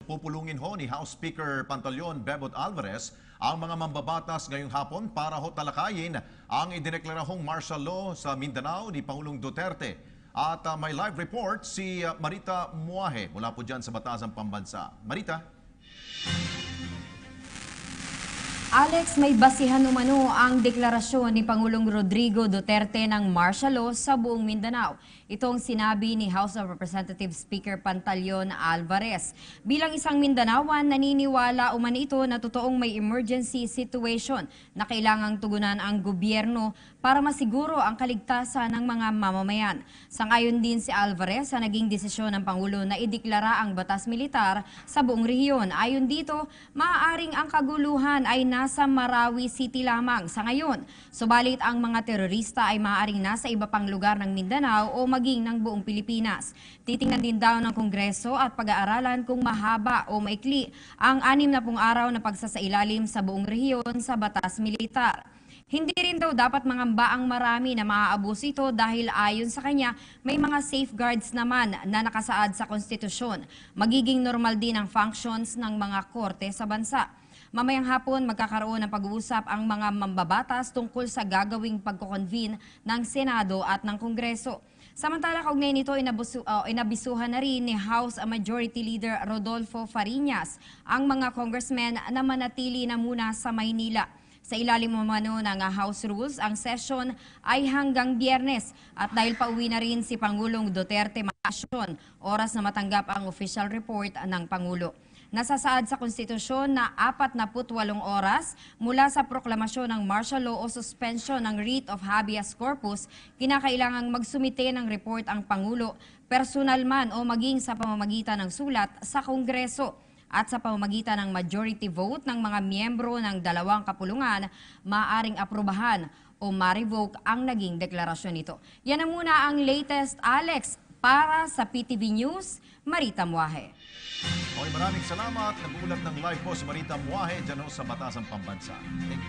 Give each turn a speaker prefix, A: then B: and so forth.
A: Pupulungin ho ni House Speaker Pantaleon Bebot Alvarez ang mga mambabatas ngayong hapon para ho talakayin ang idineklarahong martial law sa Mindanao ni Pangulong Duterte. At may live report si Marita Muahe mula po dyan sa Batasang Pambansa. Marita?
B: Alex, may basihan umano ang deklarasyon ni Pangulong Rodrigo Duterte ng martial law sa buong Mindanao. Itong sinabi ni House of Representatives Speaker Pantaleon Alvarez. Bilang isang Mindanaoan, naniniwala umano ito na totoong may emergency situation na kailangang tugunan ang gobyerno para masiguro ang kaligtasan ng mga mamamayan. Sangayon din si Alvarez sa naging desisyon ng Pangulo na ideklara ang batas militar sa buong rehiyon. Ayon dito, maaaring ang kaguluhan ay nasa Marawi City lamang sa ngayon. Subalit ang mga terorista ay maaaring nasa iba pang lugar ng Mindanao o maging ng buong Pilipinas. Titingnan din daw ng Kongreso at pag-aaralan kung mahaba o maikli ang 60 araw na pagsasailalim sa buong rehiyon sa batas militar. Hindi rin daw dapat mangamba ang marami na maaabuso ito dahil ayon sa kanya may mga safeguards naman na nakasaad sa konstitusyon. Magiging normal din ang functions ng mga korte sa bansa. Mamayang hapon magkakaroon ng pag-uusap ang mga mambabatas tungkol sa gagawing pagko-convene ng Senado at ng Kongreso. Samantala, kaugnay nito, inabisuhan na rin ni House Majority Leader Rodolfo Fariñas ang mga congressmen na manatili na muna sa Maynila. Sa ilalim umano ng House Rules, ang session ay hanggang Biyernes at dahil pauwi na rin si Pangulong Duterte Makasyon, oras na matanggap ang official report ng Pangulo. Nasasaad sa konstitusyon na 48 oras mula sa proklamasyon ng martial law o suspension ng writ of habeas corpus, kinakailangang magsumite ng report ang Pangulo, personal man o maging sa pamamagitan ng sulat sa Kongreso. At sa pamamagitan ng majority vote ng mga miyembro ng dalawang kapulungan, maaaring aprubahan o ma-revoke ang naging deklarasyon nito. Yan na muna ang latest, Alex. Para sa PTV News, Marita Muahe.
A: Okay, maraming salamat. Nag-uulat ng live po si Marita Muahe dyan ho sa Batasang Pambansa. Thank you.